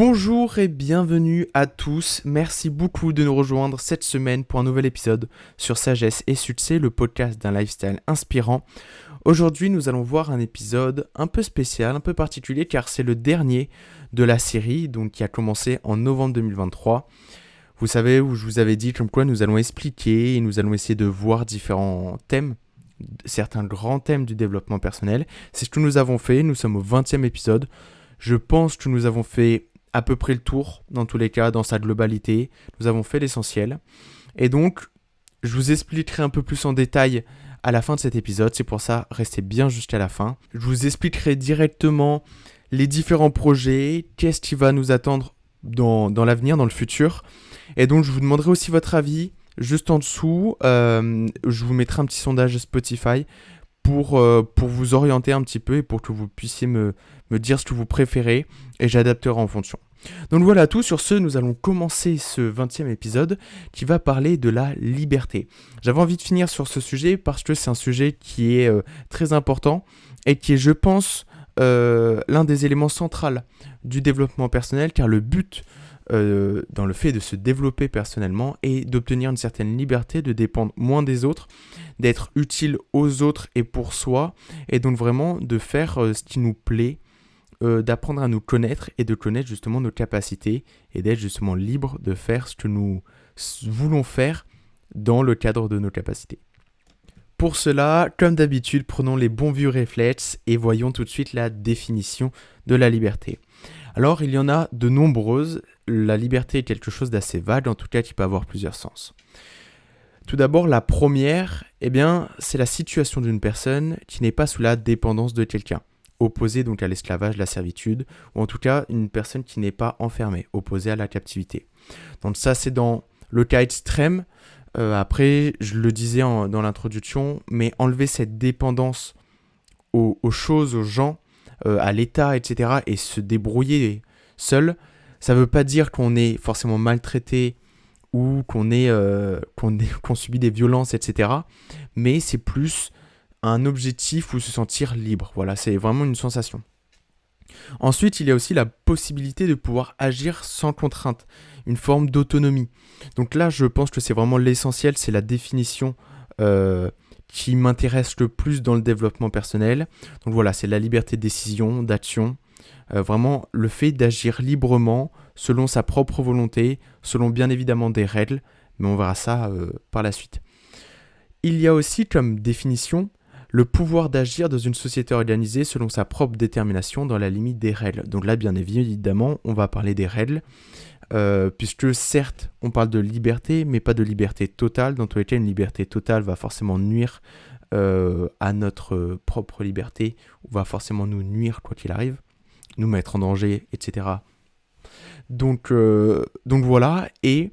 Bonjour et bienvenue à tous, merci beaucoup de nous rejoindre cette semaine pour un nouvel épisode sur Sagesse et Succès, le podcast d'un lifestyle inspirant. Aujourd'hui nous allons voir un épisode un peu spécial, un peu particulier car c'est le dernier de la série donc qui a commencé en novembre 2023. Vous savez où je vous avais dit comme quoi nous allons expliquer et nous allons essayer de voir différents thèmes, certains grands thèmes du développement personnel. C'est ce que nous avons fait, nous sommes au 20e épisode. Je pense que nous avons fait à peu près le tour, dans tous les cas, dans sa globalité. Nous avons fait l'essentiel. Et donc, je vous expliquerai un peu plus en détail à la fin de cet épisode. C'est pour ça, restez bien jusqu'à la fin. Je vous expliquerai directement les différents projets, qu'est-ce qui va nous attendre dans l'avenir, dans le futur. Et donc, je vous demanderai aussi votre avis. Juste en dessous, je vous mettrai un petit sondage Spotify pour vous orienter un petit peu et pour que vous puissiez me dire ce que vous préférez et j'adapterai en fonction. Donc voilà tout, sur ce, nous allons commencer ce 20e épisode qui va parler de la liberté. J'avais envie de finir sur ce sujet parce que c'est un sujet qui est très important et qui est, je pense, l'un des éléments centraux du développement personnel car le but dans le fait de se développer personnellement et d'obtenir une certaine liberté, de dépendre moins des autres, d'être utile aux autres et pour soi, et donc vraiment de faire ce qui nous plaît, d'apprendre à nous connaître et de connaître justement nos capacités et d'être justement libre de faire ce que nous voulons faire dans le cadre de nos capacités. Pour cela, comme d'habitude, prenons les bons vieux réflexes et voyons tout de suite la définition de la liberté. Alors, il y en a de nombreuses. La liberté est quelque chose d'assez vague, en tout cas qui peut avoir plusieurs sens. Tout d'abord, la première, c'est la situation d'une personne qui n'est pas sous la dépendance de quelqu'un, opposée donc à l'esclavage, la servitude, ou en tout cas une personne qui n'est pas enfermée, opposée à la captivité. Donc ça, c'est dans le cas extrême. Après, je le disais dans l'introduction, mais enlever cette dépendance aux choses, aux gens, à l'État, etc., et se débrouiller seul, ça ne veut pas dire qu'on est forcément maltraité ou qu'on subit des violences, etc., mais c'est plus un objectif ou se sentir libre. Voilà, c'est vraiment une sensation. Ensuite, il y a aussi la possibilité de pouvoir agir sans contrainte, une forme d'autonomie. Donc là, je pense que c'est vraiment l'essentiel, c'est la définition qui m'intéresse le plus dans le développement personnel. Donc voilà, c'est la liberté de décision, d'action, vraiment le fait d'agir librement selon sa propre volonté, selon bien évidemment des règles, mais on verra ça par la suite. Il y a aussi comme définition le pouvoir d'agir dans une société organisée selon sa propre détermination dans la limite des règles. Donc là, bien évidemment, on va parler des règles, puisque certes, on parle de liberté, mais pas de liberté totale. Dans tous les cas, une liberté totale va forcément nuire à notre propre liberté, ou va forcément nous nuire quoi qu'il arrive, nous mettre en danger, etc. Donc voilà, et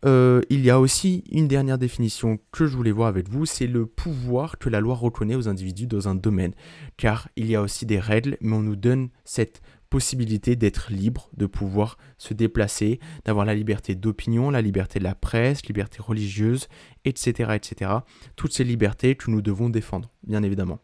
il y a aussi une dernière définition que je voulais voir avec vous, c'est le pouvoir que la loi reconnaît aux individus dans un domaine. Car il y a aussi des règles, mais on nous donne cette possibilité d'être libre, de pouvoir se déplacer, d'avoir la liberté d'opinion, la liberté de la presse, liberté religieuse, etc., etc. Toutes ces libertés que nous devons défendre, bien évidemment.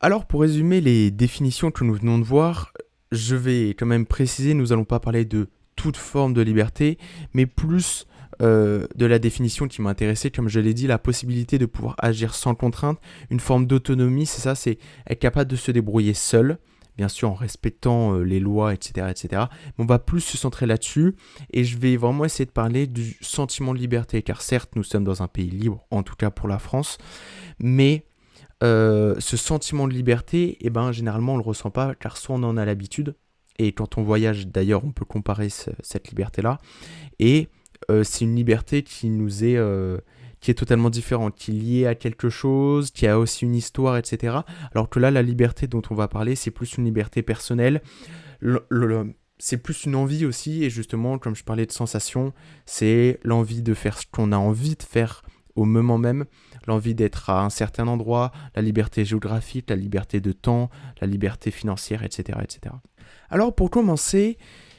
Alors pour résumer les définitions que nous venons de voir, je vais quand même préciser, nous n'allons pas parler de toute forme de liberté, mais plus de la définition qui m'intéressait, comme je l'ai dit, la possibilité de pouvoir agir sans contrainte, une forme d'autonomie, c'est ça, c'est être capable de se débrouiller seul, bien sûr en respectant les lois, etc., etc. Mais on va plus se centrer là-dessus, et je vais vraiment essayer de parler du sentiment de liberté, car certes, nous sommes dans un pays libre, en tout cas pour la France, mais ce sentiment de liberté, généralement on ne le ressent pas, car soit on en a l'habitude, et quand on voyage d'ailleurs, on peut comparer cette liberté-là, et c'est une liberté qui est totalement différente, qui est liée à quelque chose, qui a aussi une histoire, etc. Alors que là, la liberté dont on va parler, c'est plus une liberté personnelle, c'est plus une envie aussi, et justement, comme je parlais de sensation, c'est l'envie de faire ce qu'on a envie de faire au moment même, l'envie d'être à un certain endroit, la liberté géographique, la liberté de temps, la liberté financière, etc., etc. Alors pour commencer,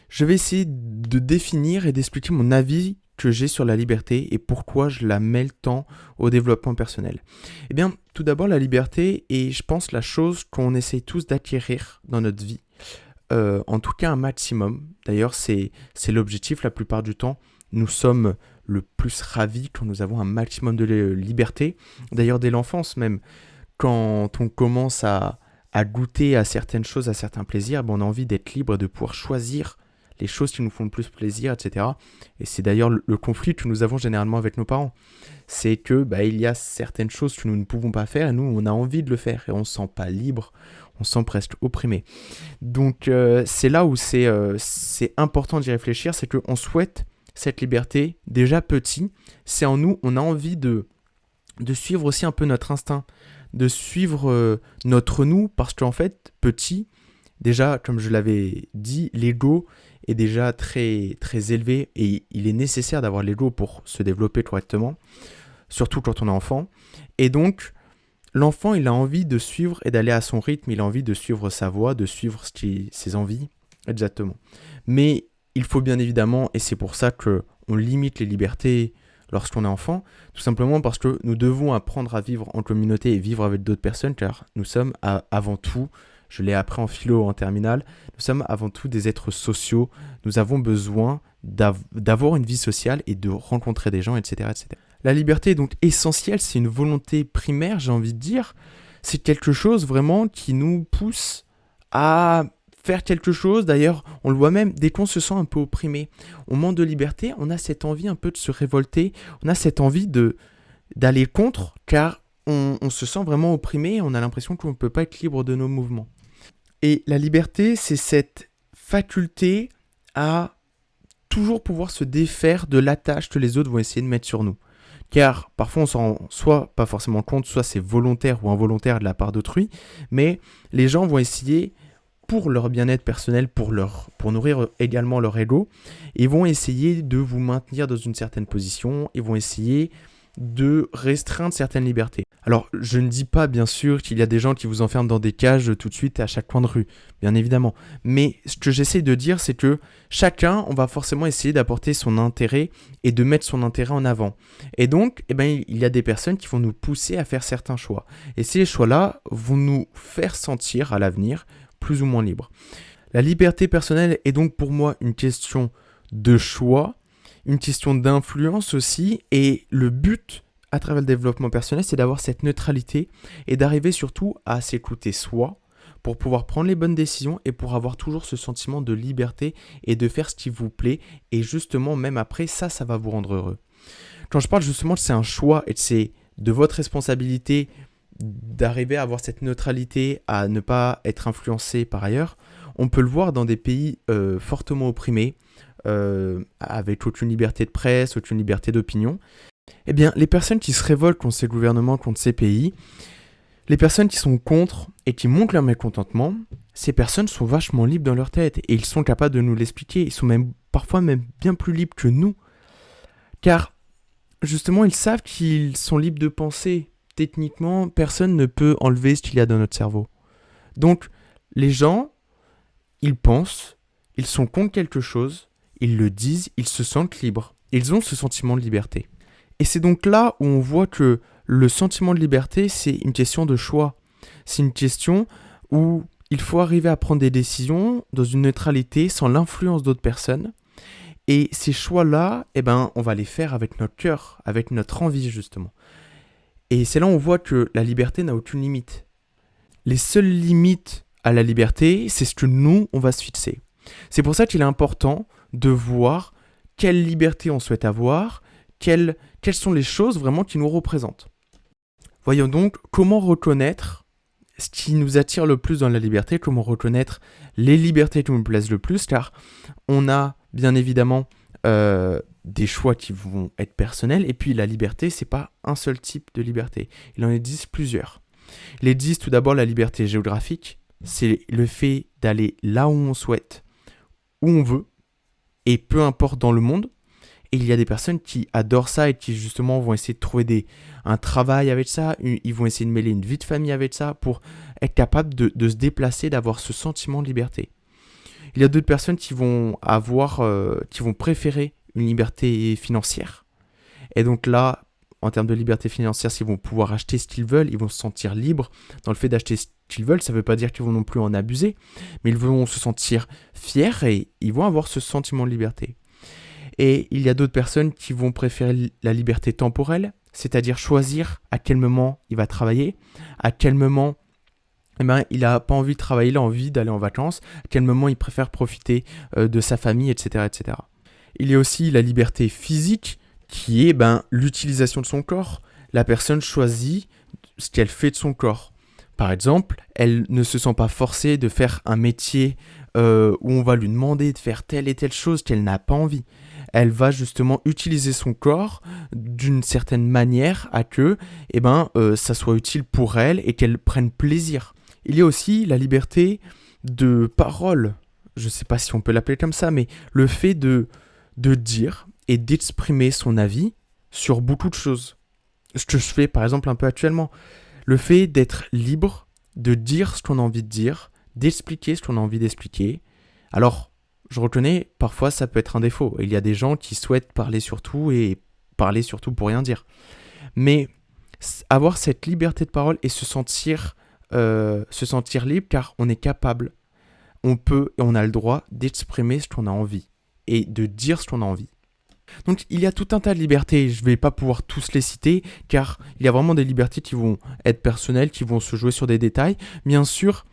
je vais essayer de définir et d'expliquer mon avis que j'ai sur la liberté et pourquoi je la mêle tant au développement personnel. Eh bien, tout d'abord, la liberté est, je pense, la chose qu'on essaye tous d'acquérir dans notre vie. en tout cas un maximum. D'ailleurs, c'est l'objectif la plupart du temps. Nous sommes le plus ravis quand nous avons un maximum de liberté. D'ailleurs, dès l'enfance même, quand on commence à goûter à certaines choses, à certains plaisirs, on a envie d'être libre, de pouvoir choisir les choses qui nous font le plus plaisir, etc. Et c'est d'ailleurs le conflit que nous avons généralement avec nos parents. C'est que il y a certaines choses que nous ne pouvons pas faire et nous, on a envie de le faire et on ne se sent pas libre, on se sent presque opprimé. Donc c'est là où c'est important d'y réfléchir, c'est qu'on souhaite cette liberté déjà petit, c'est en nous, on a envie de suivre aussi un peu notre instinct, de suivre notre nous, parce qu'en fait, petit, déjà, comme je l'avais dit, l'ego est déjà très, très élevé et il est nécessaire d'avoir l'ego pour se développer correctement, surtout quand on est enfant. Et donc, l'enfant, il a envie de suivre et d'aller à son rythme, il a envie de suivre sa voie, de suivre ses envies, exactement. Mais il faut bien évidemment, et c'est pour ça qu'on limite les libertés lorsqu'on est enfant, tout simplement parce que nous devons apprendre à vivre en communauté et vivre avec d'autres personnes, car nous sommes avant tout, je l'ai appris en philo en terminale, nous sommes avant tout des êtres sociaux, nous avons besoin d'avoir une vie sociale et de rencontrer des gens, etc., etc. La liberté est donc essentielle, c'est une volonté primaire, j'ai envie de dire, c'est quelque chose vraiment qui nous pousse à faire quelque chose. D'ailleurs, on le voit même, dès qu'on se sent un peu opprimé, on manque de liberté, on a cette envie un peu de se révolter, on a cette envie d'aller contre, car on se sent vraiment opprimé, on a l'impression qu'on ne peut pas être libre de nos mouvements. Et la liberté, c'est cette faculté à toujours pouvoir se défaire de l'attache que les autres vont essayer de mettre sur nous. Car parfois on s'en rend soit pas forcément compte, soit c'est volontaire ou involontaire de la part d'autrui, mais les gens vont essayer, pour leur bien-être personnel, pour nourrir également leur ego, ils vont essayer de vous maintenir dans une certaine position, ils vont essayer de restreindre certaines libertés. Alors, je ne dis pas, bien sûr, qu'il y a des gens qui vous enferment dans des cages tout de suite à chaque coin de rue, bien évidemment. Mais ce que j'essaie de dire, c'est que chacun, on va forcément essayer d'apporter son intérêt et de mettre son intérêt en avant. Et donc, il y a des personnes qui vont nous pousser à faire certains choix. Et ces choix-là vont nous faire sentir, à l'avenir, plus ou moins libres. La liberté personnelle est donc pour moi une question de choix, une question d'influence aussi, et le but à travers le développement personnel, c'est d'avoir cette neutralité et d'arriver surtout à s'écouter soi pour pouvoir prendre les bonnes décisions et pour avoir toujours ce sentiment de liberté et de faire ce qui vous plaît, et justement même après ça va vous rendre heureux. Quand je parle justement que c'est un choix et que c'est de votre responsabilité d'arriver à avoir cette neutralité, à ne pas être influencé par ailleurs, on peut le voir dans des pays fortement opprimés, avec aucune liberté de presse, aucune liberté d'opinion. Eh bien, les personnes qui se révoltent contre ces gouvernements, contre ces pays, les personnes qui sont contre et qui montrent leur mécontentement, ces personnes sont vachement libres dans leur tête et ils sont capables de nous l'expliquer. Ils sont parfois même bien plus libres que nous, car justement, ils savent qu'ils sont libres de penser. Techniquement, personne ne peut enlever ce qu'il y a dans notre cerveau. Donc, les gens, ils pensent, ils sont contre quelque chose, ils le disent, ils se sentent libres. Ils ont ce sentiment de liberté. Et c'est donc là où on voit que le sentiment de liberté, c'est une question de choix. C'est une question où il faut arriver à prendre des décisions dans une neutralité, sans l'influence d'autres personnes. Et ces choix-là, on va les faire avec notre cœur, avec notre envie justement. Et c'est là où on voit que la liberté n'a aucune limite. Les seules limites à la liberté, c'est ce que nous, on va se fixer. C'est pour ça qu'il est important de voir quelle liberté on souhaite avoir, quelles sont les choses vraiment qui nous représentent. Voyons donc comment reconnaître ce qui nous attire le plus dans la liberté, comment reconnaître les libertés qui nous plaisent le plus, car on a bien évidemment des choix qui vont être personnels, et puis la liberté, c'est pas un seul type de liberté, il en existe plusieurs. Il existe tout d'abord la liberté géographique, c'est le fait d'aller là où on souhaite, où on veut, et peu importe dans le monde. Et il y a des personnes qui adorent ça et qui justement vont essayer de trouver un travail avec ça, ils vont essayer de mêler une vie de famille avec ça pour être capable de se déplacer, d'avoir ce sentiment de liberté. Il y a d'autres personnes qui vont préférer une liberté financière. Et donc là, en termes de liberté financière, s'ils vont pouvoir acheter ce qu'ils veulent, ils vont se sentir libres dans le fait d'acheter ce qu'ils veulent, ça ne veut pas dire qu'ils vont non plus en abuser, mais ils vont se sentir fiers et ils vont avoir ce sentiment de liberté. Et il y a d'autres personnes qui vont préférer la liberté temporelle, c'est-à-dire choisir à quel moment il va travailler, à quel moment il n'a pas envie de travailler, il a envie d'aller en vacances, à quel moment il préfère profiter de sa famille, etc., etc. Il y a aussi la liberté physique, qui est l'utilisation de son corps. La personne choisit ce qu'elle fait de son corps. Par exemple, elle ne se sent pas forcée de faire un métier où on va lui demander de faire telle et telle chose qu'elle n'a pas envie. Elle va justement utiliser son corps d'une certaine manière à que ça soit utile pour elle et qu'elle prenne plaisir. Il y a aussi la liberté de parole. Je ne sais pas si on peut l'appeler comme ça, mais le fait de dire et d'exprimer son avis sur beaucoup de choses. Ce que je fais par exemple un peu actuellement. Le fait d'être libre, de dire ce qu'on a envie de dire, d'expliquer ce qu'on a envie d'expliquer. Alors, je reconnais, parfois ça peut être un défaut. Il y a des gens qui souhaitent parler sur tout et parler surtout pour rien dire. Mais avoir cette liberté de parole et se sentir libre car on est capable, on peut et on a le droit d'exprimer ce qu'on a envie et de dire ce qu'on a envie. Donc il y a tout un tas de libertés, je ne vais pas pouvoir tous les citer car il y a vraiment des libertés qui vont être personnelles, qui vont se jouer sur des détails. Bien sûr,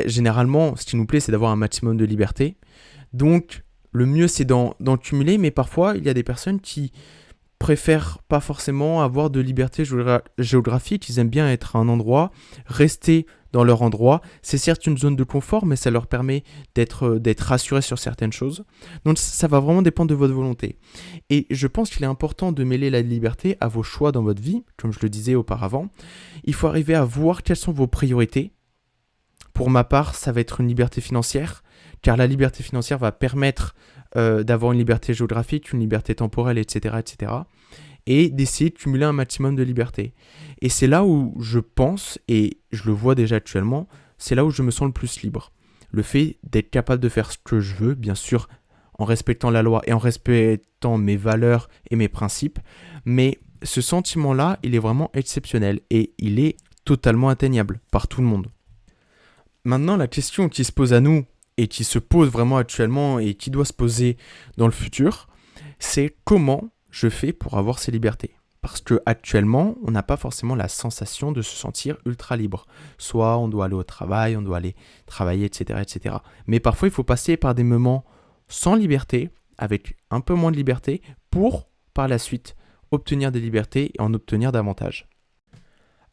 généralement ce qui nous plaît c'est d'avoir un maximum de liberté. Donc le mieux c'est d'en cumuler, mais parfois il y a des personnes qui préfèrent pas forcément avoir de liberté géographique, ils aiment bien être à un endroit, rester dans leur endroit. C'est certes une zone de confort, mais ça leur permet d'être rassurés sur certaines choses. Donc ça va vraiment dépendre de votre volonté. Et je pense qu'il est important de mêler la liberté à vos choix dans votre vie, comme je le disais auparavant. Il faut arriver à voir quelles sont vos priorités. Pour ma part, ça va être une liberté financière, car la liberté financière va permettre d'avoir une liberté géographique, une liberté temporelle, etc., etc., et d'essayer de cumuler un maximum de liberté. Et c'est là où je pense, et je le vois déjà actuellement, c'est là où je me sens le plus libre. Le fait d'être capable de faire ce que je veux, bien sûr, en respectant la loi et en respectant mes valeurs et mes principes, mais ce sentiment-là, il est vraiment exceptionnel et il est totalement atteignable par tout le monde. Maintenant, la question qui se pose à nous, et qui se pose vraiment actuellement et qui doit se poser dans le futur, c'est comment je fais pour avoir ces libertés. Parce qu'actuellement, on n'a pas forcément la sensation de se sentir ultra libre. Soit on doit aller au travail, on doit aller travailler, etc., etc. Mais parfois, il faut passer par des moments sans liberté, avec un peu moins de liberté, pour, par la suite, obtenir des libertés et en obtenir davantage.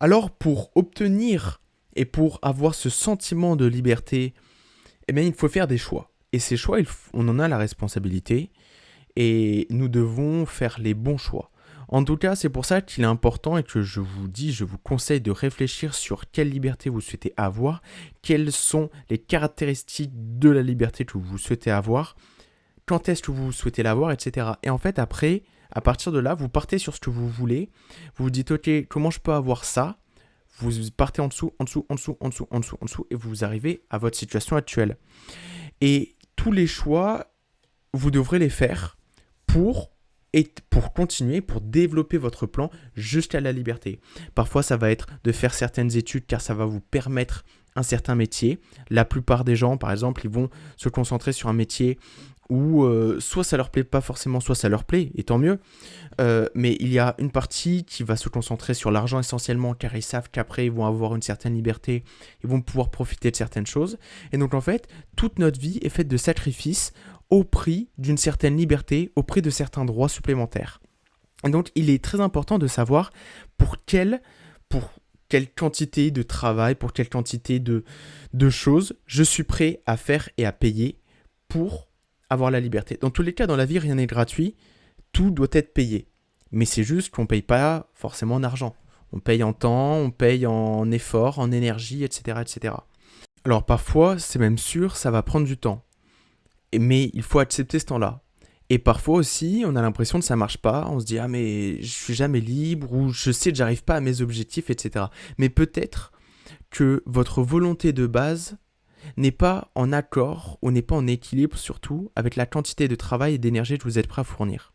Alors, pour obtenir et pour avoir ce sentiment de liberté, il faut faire des choix. Et ces choix, on en a la responsabilité et nous devons faire les bons choix. En tout cas, c'est pour ça qu'il est important et que je vous conseille de réfléchir sur quelle liberté vous souhaitez avoir, quelles sont les caractéristiques de la liberté que vous souhaitez avoir, quand est-ce que vous souhaitez l'avoir, etc. Et en fait, après, à partir de là, vous partez sur ce que vous voulez, vous vous dites, ok, comment je peux avoir ça ? Vous partez en dessous, et vous arrivez à votre situation actuelle. Et tous les choix, vous devrez les faire pour continuer, pour développer votre plan jusqu'à la liberté. Parfois, ça va être de faire certaines études car ça va vous permettre un certain métier. La plupart des gens, par exemple, ils vont se concentrer sur un métier où soit ça leur plaît pas forcément, soit ça leur plaît, et tant mieux. Mais il y a une partie qui va se concentrer sur l'argent essentiellement, car ils savent qu'après ils vont avoir une certaine liberté, ils vont pouvoir profiter de certaines choses. Et donc en fait, toute notre vie est faite de sacrifices au prix d'une certaine liberté, au prix de certains droits supplémentaires. Et donc il est très important de savoir pour quelle quantité de travail, pour quelle quantité de choses je suis prêt à faire et à payer pour avoir la liberté. Dans tous les cas, dans la vie, rien n'est gratuit, tout doit être payé. Mais c'est juste qu'on ne paye pas forcément en argent. On paye en temps, on paye en effort, en énergie, etc., etc. Alors parfois, c'est même sûr, ça va prendre du temps. Mais il faut accepter ce temps-là. Et parfois aussi, on a l'impression que ça ne marche pas. On se dit « Ah mais je suis jamais libre » ou « Je sais que j'arrive pas à mes objectifs, etc. » Mais peut-être que votre volonté de base n'est pas en accord ou n'est pas en équilibre surtout avec la quantité de travail et d'énergie que vous êtes prêt à fournir.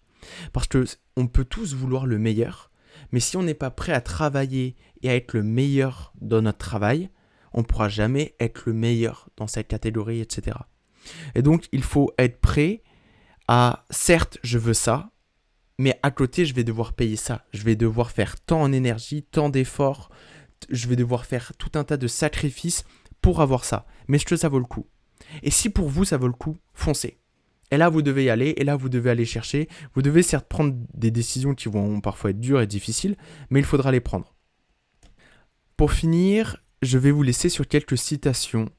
Parce qu'on peut tous vouloir le meilleur, mais si on n'est pas prêt à travailler et à être le meilleur dans notre travail, on ne pourra jamais être le meilleur dans cette catégorie, etc. Et donc, il faut être prêt à, certes, je veux ça, mais à côté, je vais devoir payer ça. Je vais devoir faire tant en énergie, tant d'efforts, je vais devoir faire tout un tas de sacrifices pour avoir ça. Mais est-ce que ça vaut le coup? Et si pour vous, ça vaut le coup, foncez. Et là, vous devez y aller, et là, vous devez aller chercher. Vous devez certes prendre des décisions qui vont parfois être dures et difficiles, mais il faudra les prendre. Pour finir, je vais vous laisser sur quelques citations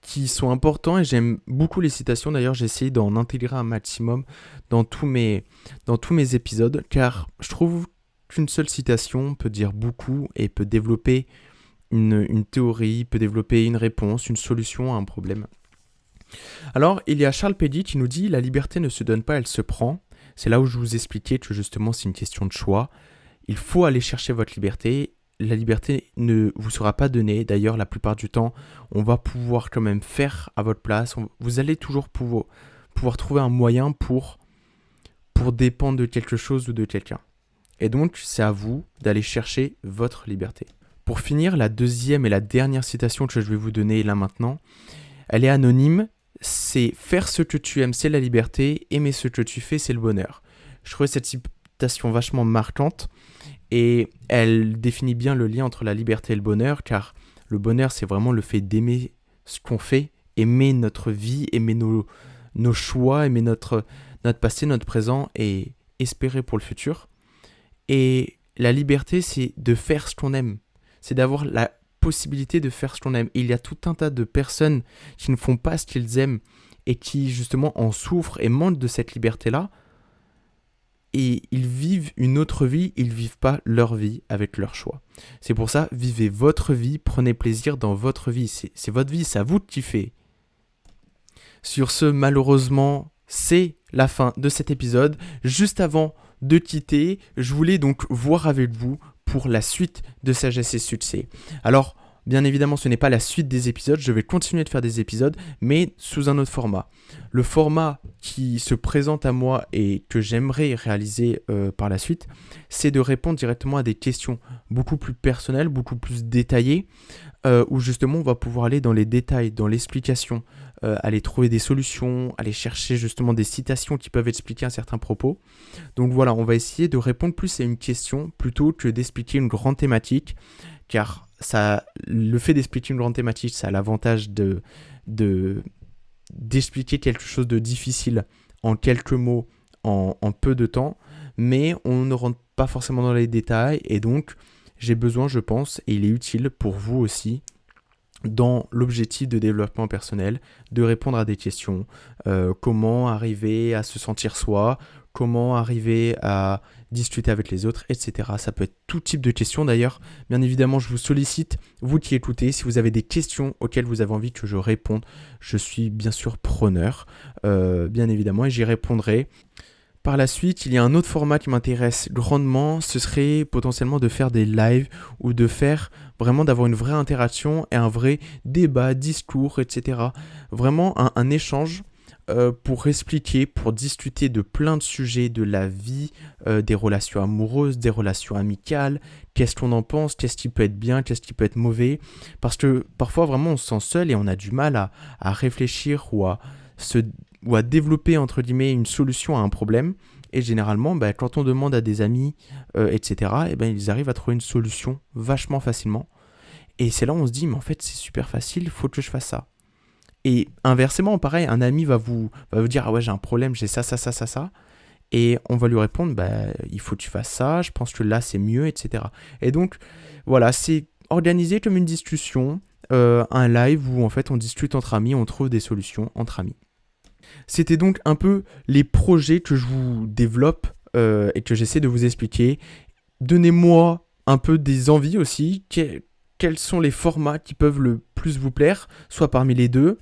qui sont importantes, et j'aime beaucoup les citations. D'ailleurs, j'ai essayé d'en intégrer un maximum dans tous mes épisodes, car je trouve qu'une seule citation peut dire beaucoup et peut développer une théorie, peut développer une réponse, une solution à un problème. Alors, il y a Charles Péguy qui nous dit « La liberté ne se donne pas, elle se prend ». C'est là où je vous expliquais que justement c'est une question de choix. Il faut aller chercher votre liberté. La liberté ne vous sera pas donnée. D'ailleurs, la plupart du temps, on va pouvoir quand même faire à votre place. Vous allez toujours pouvoir trouver un moyen pour dépendre de quelque chose ou de quelqu'un. Et donc, c'est à vous d'aller chercher votre liberté. Pour finir, la deuxième et la dernière citation que je vais vous donner là maintenant, elle est anonyme. C'est « Faire ce que tu aimes, c'est la liberté. Aimer ce que tu fais, c'est le bonheur ». Je trouvais cette citation vachement marquante et elle définit bien le lien entre la liberté et le bonheur, car le bonheur, c'est vraiment le fait d'aimer ce qu'on fait, aimer notre vie, aimer nos choix, aimer notre passé, notre présent et espérer pour le futur. Et la liberté, c'est de faire ce qu'on aime. C'est d'avoir la possibilité de faire ce qu'on aime. Et il y a tout un tas de personnes qui ne font pas ce qu'ils aiment et qui justement en souffrent et manquent de cette liberté-là. Et ils vivent une autre vie, ils ne vivent pas leur vie avec leur choix. C'est pour ça, vivez votre vie, prenez plaisir dans votre vie. C'est votre vie, c'est à vous de kiffer. Sur ce, malheureusement, c'est la fin de cet épisode. Juste avant de quitter, je voulais donc voir avec vous pour la suite de Sagesse et Succès. Alors, bien évidemment, ce n'est pas la suite des épisodes, je vais continuer de faire des épisodes, mais sous un autre format. Le format qui se présente à moi et que j'aimerais réaliser par la suite, c'est de répondre directement à des questions beaucoup plus personnelles, beaucoup plus détaillées, où justement on va pouvoir aller dans les détails, dans l'explication, aller trouver des solutions, aller chercher justement des citations qui peuvent expliquer un certain propos. Donc voilà, on va essayer de répondre plus à une question plutôt que d'expliquer une grande thématique, car le fait d'expliquer une grande thématique, ça a l'avantage d'expliquer quelque chose de difficile en quelques mots, en peu de temps, mais on ne rentre pas forcément dans les détails, et donc j'ai besoin, je pense, et il est utile pour vous aussi, dans l'objectif de développement personnel, de répondre à des questions. Comment arriver à se sentir soi, comment arriver à discuter avec les autres, etc. Ça peut être tout type de questions. D'ailleurs, bien évidemment, je vous sollicite, vous qui écoutez, si vous avez des questions auxquelles vous avez envie que je réponde, je suis bien sûr preneur, bien évidemment, et j'y répondrai. Par la suite, il y a un autre format qui m'intéresse grandement, ce serait potentiellement de faire des lives ou de faire vraiment d'avoir une vraie interaction et un vrai débat, discours, etc. Vraiment un échange pour expliquer, pour discuter de plein de sujets de la vie, des relations amoureuses, des relations amicales, qu'est-ce qu'on en pense, qu'est-ce qui peut être bien, qu'est-ce qui peut être mauvais. Parce que parfois vraiment on se sent seul et on a du mal à réfléchir ou à développer entre guillemets une solution à un problème, et généralement quand on demande à des amis etc., ils arrivent à trouver une solution vachement facilement, et c'est là où on se dit mais en fait c'est super facile, il faut que je fasse ça. Et inversement pareil, un ami va vous dire ah ouais j'ai un problème, j'ai ça, et on va lui répondre il faut que tu fasses ça, je pense que là c'est mieux, etc. Et donc voilà, c'est organisé comme une discussion, un live où en fait on discute entre amis, on trouve des solutions entre amis. C'était donc un peu les projets que je vous développe et que j'essaie de vous expliquer. Donnez-moi un peu des envies aussi. Quels sont les formats qui peuvent le plus vous plaire, soit parmi les deux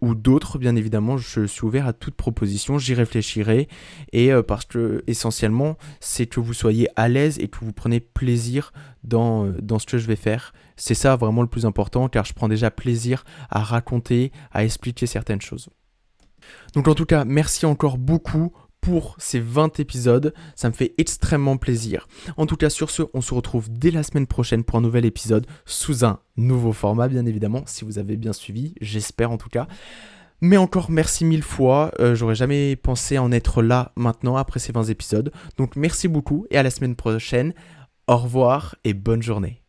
ou d'autres, bien évidemment, je suis ouvert à toute proposition, j'y réfléchirai, et parce que essentiellement, c'est que vous soyez à l'aise et que vous prenez plaisir dans ce que je vais faire. C'est ça vraiment le plus important, car je prends déjà plaisir à raconter, à expliquer certaines choses. Donc en tout cas, merci encore beaucoup pour ces 20 épisodes. Ça me fait extrêmement plaisir. En tout cas, sur ce, on se retrouve dès la semaine prochaine pour un nouvel épisode sous un nouveau format, bien évidemment, si vous avez bien suivi, j'espère en tout cas. Mais encore merci 1000 fois, j'aurais jamais pensé en être là maintenant après ces 20 épisodes. Donc merci beaucoup et à la semaine prochaine. Au revoir et bonne journée.